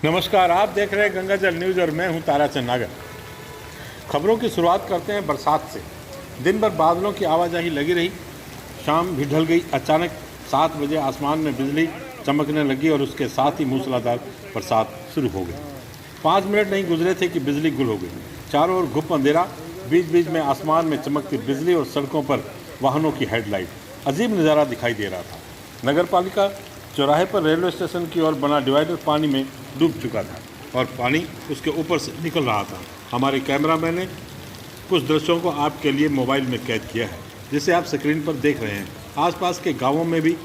नमस्कार, आप देख रहे हैं गंगाजल न्यूज़ और मैं हूं ताराचंद नागर। खबरों की शुरुआत करते हैं बरसात से। दिन भर बादलों की आवाजाही लगी रही, शाम भी ढल गई। अचानक 7 बजे आसमान में बिजली चमकने लगी और उसके साथ ही मूसलाधार बरसात शुरू हो गई। 5 मिनट नहीं गुजरे थे कि बिजली गुल हो गई। चारों ओर घुप अंधेरा, बीच बीच में आसमान में चमकती बिजली और सड़कों पर वाहनों की हेडलाइट। अजीब नज़ारा दिखाई दे रहा था। नगर पालिका चौराहे पर रेलवे स्टेशन की ओर बना डिवाइडर पानी में डूब चुका था और पानी उसके ऊपर से निकल रहा था। हमारे कैमरामैन ने कुछ दृश्यों को आपके लिए मोबाइल में कैद किया है, जिसे आप स्क्रीन पर देख रहे हैं। आसपास के गांवों में भी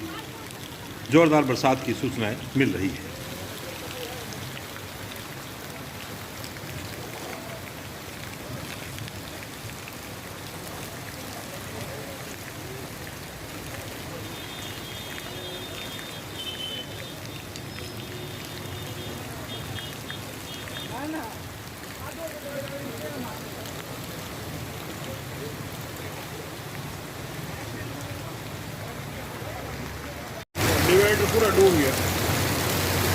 जोरदार बरसात की सूचनाएं मिल रही है। डिवाइडर पूरा डूब गया।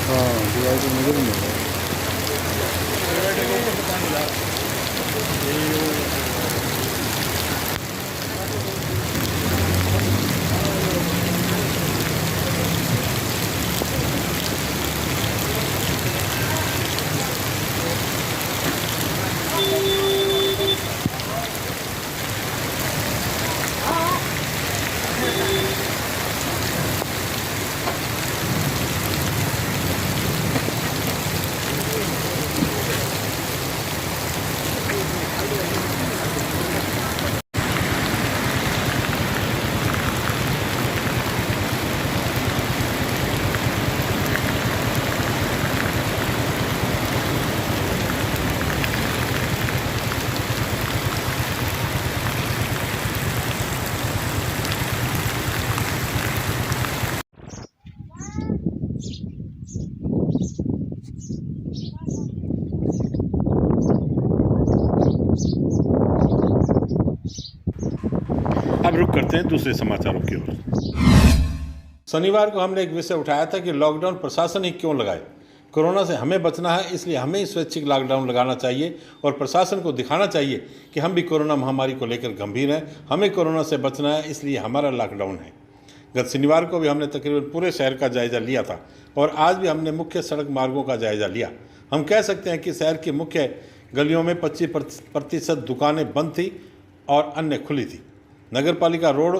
हाँ, डिवाइडर नजर नहीं आ रहा। डिवाइडर के ऊपर से पानी जा रहा है। अब रुक करते हैं दूसरे समाचारों की ओर। शनिवार को हमने एक विषय उठाया था कि लॉकडाउन प्रशासन ही क्यों लगाए। कोरोना से हमें बचना है, इसलिए हमें ही स्वैच्छिक लॉकडाउन लगाना चाहिए और प्रशासन को दिखाना चाहिए कि हम भी कोरोना महामारी को लेकर गंभीर हैं। हमें कोरोना से बचना है, इसलिए हमारा लॉकडाउन है। गत शनिवार को भी हमने तकरीबन पूरे शहर का जायजा लिया था और आज भी हमने मुख्य सड़क मार्गों का जायजा लिया। हम कह सकते हैं कि शहर की मुख्य गलियों में 25% दुकानें बंद थी और अन्य खुली थी। नगर पालिका रोड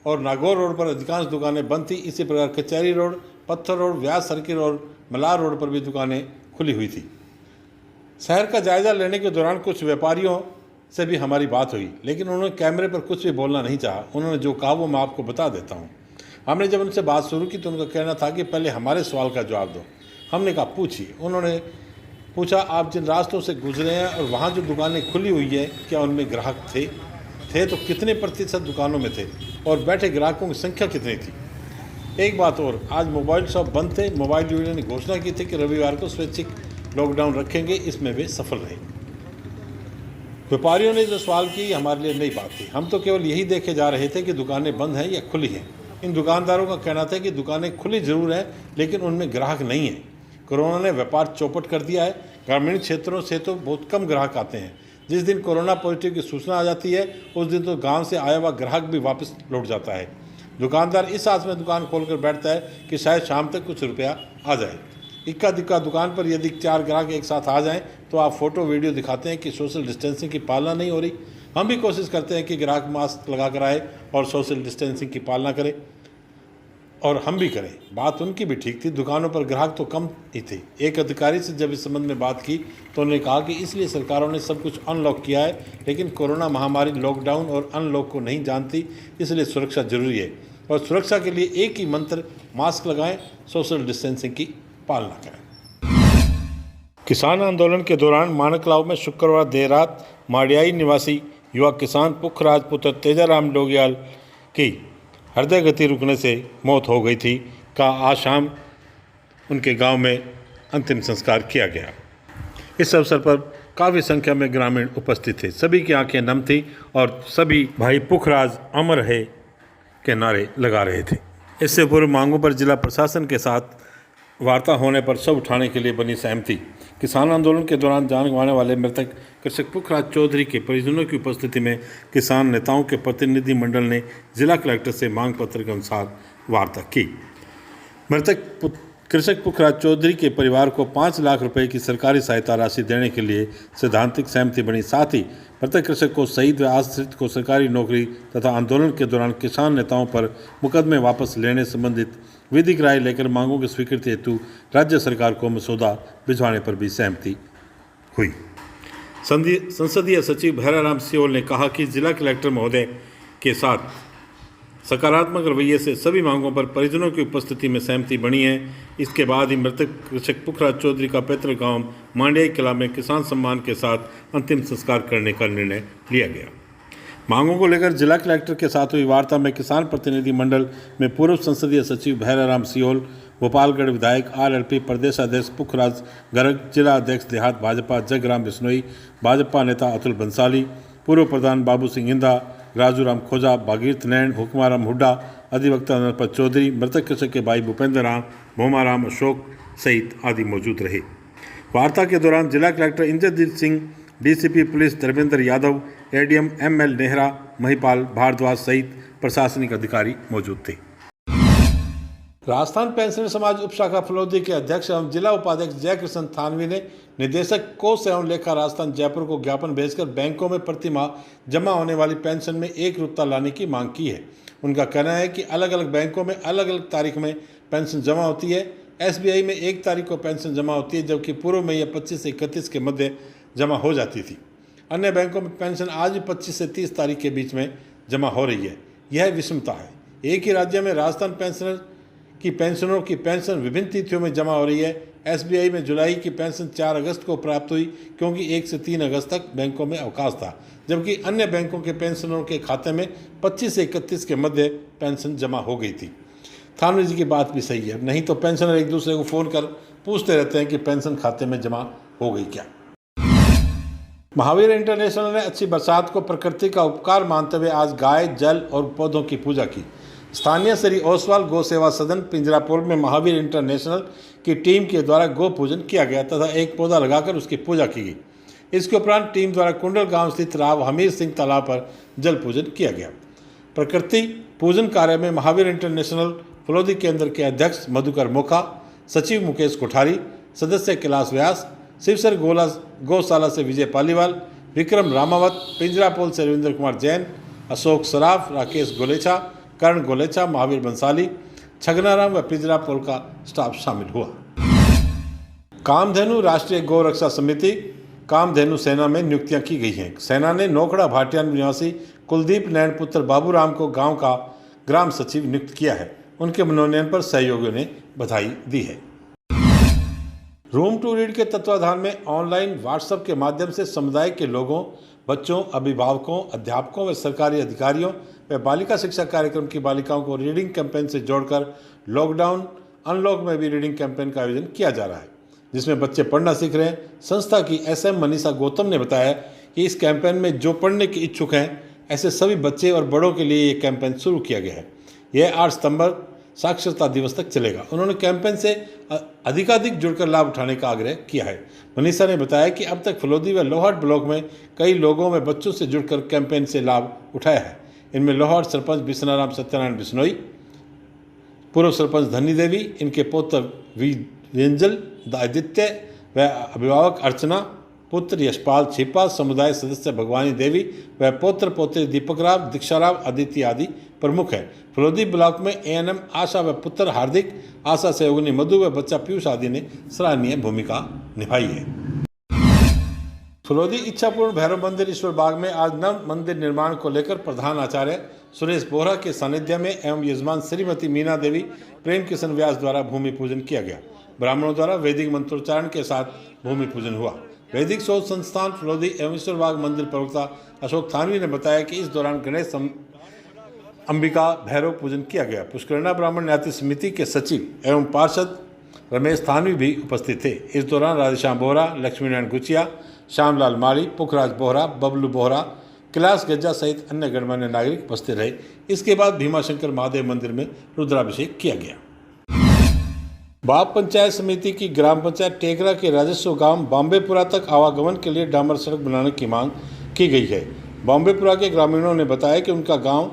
और नागौर रोड पर अधिकांश दुकानें बंद थी। इसी प्रकार कचहरी रोड, पत्थर रोड, व्यास सर्किल और मलार रोड पर भी दुकानें खुली हुई थी। शहर का जायजा लेने के दौरान कुछ व्यापारियों से भी हमारी बात हुई, लेकिन उन्होंने कैमरे पर कुछ भी बोलना नहीं चाहा। उन्होंने जो कहा वो मैं आपको बता देता हूँ। हमने जब उनसे बात शुरू की तो उनका कहना था कि पहले हमारे सवाल का जवाब दो। हमने कहा पूछिए। उन्होंने पूछा, आप जिन रास्तों से गुजरे हैं और वहाँ जो दुकानें खुली हुई है, क्या उनमें ग्राहक थे तो कितने प्रतिशत दुकानों में थे और बैठे ग्राहकों की संख्या कितनी थी। एक बात और, आज मोबाइल शॉप बंद थे। मोबाइल यूनियन ने घोषणा की थी कि रविवार को स्वैच्छिक लॉकडाउन रखेंगे, इसमें वे सफल रहे। व्यापारियों ने जो सवाल की हमारे लिए नई बात थी। हम तो केवल यही देखे जा रहे थे कि दुकानें बंद हैं या खुली हैं। इन दुकानदारों का कहना था कि दुकानें खुली जरूर हैं, लेकिन उनमें ग्राहक नहीं हैं। कोरोना ने व्यापार चौपट कर दिया है। ग्रामीण क्षेत्रों से तो बहुत कम ग्राहक आते हैं। जिस दिन कोरोना पॉजिटिव की सूचना आ जाती है उस दिन तो गांव से आया हुआ ग्राहक भी वापस लौट जाता है। दुकानदार इस आस में दुकान खोलकर बैठता है कि शायद शाम तक कुछ रुपया आ जाए। इक्का दुक्का दुकान पर यदि 4 ग्राहक एक साथ आ जाएं तो आप फोटो वीडियो दिखाते हैं कि सोशल डिस्टेंसिंग की पालना नहीं हो रही। हम भी कोशिश करते हैं कि ग्राहक मास्क लगा कर आए और सोशल डिस्टेंसिंग की पालना करें, और हम भी करें। बात उनकी भी ठीक थी, दुकानों पर ग्राहक तो कम ही थे। एक अधिकारी से जब इस संबंध में बात की तो उन्होंने कहा कि इसलिए सरकारों ने सब कुछ अनलॉक किया है, लेकिन कोरोना महामारी लॉकडाउन और अनलॉक को नहीं जानती, इसलिए सुरक्षा जरूरी है और सुरक्षा के लिए एक ही मंत्र, मास्क लगाएं, सोशल डिस्टेंसिंग की पालना करें। किसान आंदोलन के दौरान मानकलाव में शुक्रवार देर रात माड़ियाई निवासी युवा किसान पुखराज पुत्र तेजाराम डोगियाल की हृदय गति रुकने से मौत हो गई थी का आज शाम उनके गांव में अंतिम संस्कार किया गया। इस अवसर पर काफ़ी संख्या में ग्रामीण उपस्थित थे। सभी की आंखें नम थी और सभी भाई पुखराज अमर है के नारे लगा रहे थे। इससे पूर्व मांगों पर जिला प्रशासन के साथ वार्ता होने पर सब उठाने के लिए बनी सहमति। किसान आंदोलन के दौरान जान गंवाने वाले मृतक कृषक पुखराज चौधरी के परिजनों की उपस्थिति में किसान नेताओं के प्रतिनिधि मंडल ने जिला कलेक्टर से मांग पत्र के अनुसार वार्ता की। मृतक कृषक पुखराज चौधरी के परिवार को 5 लाख रुपए की सरकारी सहायता राशि देने के लिए सैद्धांतिक सहमति बनी। साथ ही मृतक कृषक को शहीद व आश्रित को सरकारी नौकरी तथा आंदोलन के दौरान किसान नेताओं पर मुकदमे वापस लेने संबंधित विधिक राय लेकर मांगों की स्वीकृति हेतु राज्य सरकार को मसौदा भिजवाने पर भी सहमति हुई। संसदीय सचिव भैराराम सियोल ने कहा कि जिला कलेक्टर महोदय के साथ सकारात्मक रवैये से सभी मांगों पर परिजनों की उपस्थिति में सहमति बनी है। इसके बाद ही मृतक कृषक पुखराज चौधरी का पैतृक गांव मांडियाई किला में किसान सम्मान के साथ अंतिम संस्कार करने का निर्णय लिया गया। मांगों को लेकर जिला कलेक्टर के साथ हुई वार्ता में किसान प्रतिनिधि मंडल में पूर्व संसदीय सचिव भैराराम सियोल, गोपालगढ़ विधायक RLP प्रदेशाध्यक्ष पुखराज गर्ग, जिला अध्यक्ष देहात भाजपा जगराम बिश्नोई, भाजपा नेता अतुल बंसाली, पूर्व प्रधान बाबू सिंह हिंदा, राजूराम खोजा, भागीरथ नैन, हुक्माराम हुड्डा, अधिवक्ता नरपत चौधरी, मृतक कृषक के भाई भूपेंद्र राम, भोमाराम अशोक सहित आदि मौजूद रहे। वार्ता के दौरान जिला collector Indrajit Singh, DCP police Dharmendra Yadav, ADM ML Nehra, Mahipal Bhardwaj सहित प्रशासनिक अधिकारी मौजूद थे। राजस्थान पेंशनर समाज उपशाखा फलोदी के अध्यक्ष एवं जिला उपाध्यक्ष जयकृष्ण थानवी ने निदेशक कोष एवं लेखा राजस्थान जयपुर को ज्ञापन भेजकर बैंकों में प्रतिमाह जमा होने वाली पेंशन में एकरूपता लाने की मांग की है। उनका कहना है कि अलग अलग बैंकों में अलग अलग तारीख में पेंशन जमा होती है। SBI में 1 तारीख को पेंशन जमा होती है, जबकि पूर्व में यह 25 से 31 के मध्य जमा हो जाती थी। अन्य बैंकों में पेंशन आज भी 25 से 30 तारीख के बीच में जमा हो रही है। यह विषमता है। एक ही राज्य में राजस्थान पेंशनरों की पेंशन विभिन्न तिथियों में जमा हो रही है। SBI में जुलाई की पेंशन 4 अगस्त को प्राप्त हुई, क्योंकि 1 से 3 अगस्त तक बैंकों में अवकाश था, जबकि अन्य बैंकों के पेंशनरों के खाते में 25 से 31 के मध्य पेंशन जमा हो गई थी। थानवी जी की बात भी सही है, नहीं तो पेंशनर एक दूसरे को फ़ोन कर पूछते रहते हैं कि पेंशन खाते में जमा हो गई क्या। महावीर इंटरनेशनल ने अच्छी बरसात को प्रकृति का उपकार मानते हुए आज गाय, जल और पौधों की पूजा की। स्थानीय श्री ओसवाल गौ सेवा सदन पिंजरापुर में महावीर इंटरनेशनल की टीम के द्वारा गौ पूजन किया गया तथा एक पौधा लगाकर उसकी पूजा की गई। इसके उपरांत टीम द्वारा कुंडल गांव स्थित राव हमीर सिंह तालाब पर जल पूजन किया गया। प्रकृति पूजन कार्य में महावीर इंटरनेशनल फलोदी केंद्र के अध्यक्ष मधुकर मोखा, सचिव मुकेश कोठारी, सदस्य कैलाश व्यास, शिवसर गौशाला से विजय पालीवाल, विक्रम रामावत, पिंजरापोल से रविंद्र कुमार जैन, अशोक सराफ, राकेश गोलेचा, कर्ण गोलेचा, महावीर बंसाली, छगनाराम व पिंजरापोल का स्टाफ शामिल हुआ। कामधेनु राष्ट्रीय गौ रक्षा समिति कामधेनु सेना में नियुक्तियां की गई हैं। सेना ने नोखड़ा भाटिया निवासी कुलदीप नैन पुत्र बाबूराम को गांव का ग्राम सचिव नियुक्त किया है। उनके मनोनयन पर सहयोगियों ने बधाई दी है। रूम टू रीड के तत्वाधान में ऑनलाइन व्हाट्सएप के माध्यम से समुदाय के लोगों, बच्चों, अभिभावकों, अध्यापकों व सरकारी अधिकारियों व बालिका शिक्षा कार्यक्रम की बालिकाओं को रीडिंग कैंपेन से जोड़कर लॉकडाउन अनलॉक में भी रीडिंग कैंपेन का आयोजन किया जा रहा है, जिसमें बच्चे पढ़ना सीख रहे हैं। संस्था की SM मनीषा गौतम ने बताया कि इस कैंपेन में जो पढ़ने के इच्छुक हैं, ऐसे सभी बच्चे और बड़ों के लिए ये कैंपेन शुरू किया गया है। यह 8 सितंबर साक्षरता दिवस तक चलेगा। उन्होंने कैंपेन से अधिकाधिक जुड़कर लाभ उठाने का आग्रह किया है। मनीषा ने बताया कि अब तक फलोदी व लोहाट ब्लॉक में कई लोगों में बच्चों से जुड़कर कैंपेन से लाभ उठाया है। इनमें लोहाट सरपंच बिश्नाराम सत्यनारायण बिश्नोई, पूर्व सरपंच धनी देवी, इनके पुत्र व्यंजल आदित्य व अभिभावक अर्चना, पुत्र यशपाल छिपा, समुदाय सदस्य भगवानी देवी व पौत्र पोत्री दीपक राव, दीक्षाराव, आदित्य आदि प्रमुख है। फलोदी ब्लॉक में ANM आशा व पुत्र हार्दिक, आशा सहयोगिनी मधु व बच्चा पीयूष आदि ने सराहनीय भूमिका निभाई है। फलोदी इच्छापूर्ण भैरव मंदिर ईश्वर बाग में आज नव मंदिर निर्माण को लेकर प्रधान आचार्य सुरेश बोहरा के सानिध्य में एवं यजमान श्रीमती मीना देवी प्रेम किशन व्यास द्वारा भूमि पूजन किया गया। ब्राह्मणों द्वारा वैदिक मंत्रोच्चारण के साथ भूमि पूजन हुआ। वैदिक शोध संस्थान फलोदी एवं ईश्वर बाग मंदिर प्रवक्ता अशोक थानवी ने बताया कि इस दौरान गणेश अंबिका भैरव पूजन किया गया। पुष्करणा ब्राह्मण न्याति समिति के सचिव एवं पार्षद रमेश थानवी भी उपस्थित थे। इस दौरान राधेश्याम बोहरा, लक्ष्मीनारायण गुचिया, श्यामलाल माली, पुखराज बोहरा, बबलू बोहरा, कैलाश गज्जा सहित अन्य गणमान्य नागरिक उपस्थित रहे। इसके बाद भीमाशंकर महादेव मंदिर में रुद्राभिषेक किया गया। बाप पंचायत समिति की ग्राम पंचायत टेकरा के राजस्व गांव बॉम्बेपुरा तक आवागमन के लिए डामर सड़क बनाने की मांग की गई है। बॉम्बेपुरा के ग्रामीणों ने बताया कि उनका गांव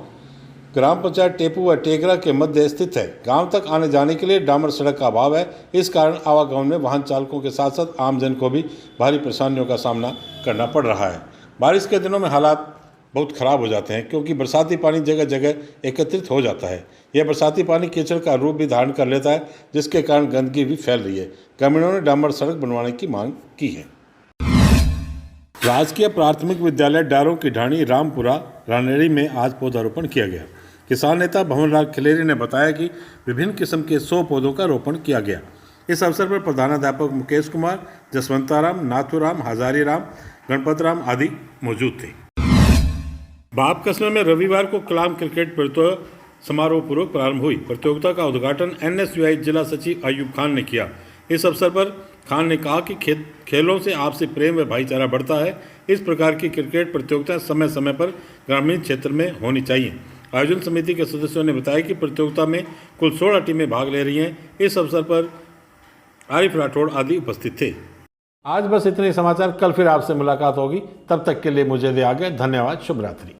ग्राम पंचायत टेपू व टेकरा के मध्य स्थित है। गांव तक आने जाने के लिए डामर सड़क का अभाव है। इस कारण आवागमन में वाहन चालकों के साथ साथ आमजन को भी भारी परेशानियों का सामना करना पड़ रहा है। बारिश के दिनों में हालात बहुत ख़राब हो जाते हैं क्योंकि बरसाती पानी जगह जगह एकत्रित हो जाता है। यह बरसाती पानी कीचड़ का रूप भी धारण कर लेता है, जिसके कारण गंदगी भी फैल रही है। ग्रामीणों ने डामर सड़क बनवाने की मांग की है। राजकीय प्राथमिक विद्यालय डारों की ढाणी रामपुरा रानेरी में आज पौधारोपण किया गया। किसान नेता भवनलाल खिलेरी ने बताया कि विभिन्न किस्म के 100 पौधों का रोपण किया गया। इस अवसर पर प्रधानाध्यापक मुकेश कुमार, जसवंताराम, नाथूराम, हजारीराम, गणपतराम आदि मौजूद थे। बाप कस्बे में रविवार को कलाम क्रिकेट प्रतियोगिता समारोहपूर्वक प्रारंभ हुई। प्रतियोगिता का उद्घाटन NSUI जिला सचिव अयूब खान ने किया। इस अवसर पर खान ने कहा कि खेलों से आपसी प्रेम व भाईचारा बढ़ता है। इस प्रकार की क्रिकेट प्रतियोगिता समय समय पर ग्रामीण क्षेत्र में होनी चाहिए। आयोजन समिति के सदस्यों ने बताया कि प्रतियोगिता में कुल 16 टीमें भाग ले रही हैं। इस अवसर पर आरिफ राठौड़ आदि उपस्थित थे। आज बस इतने समाचार। कल फिर आपसे मुलाकात होगी। तब तक के लिए मुझे दे आगे। धन्यवाद। शुभ रात्रि।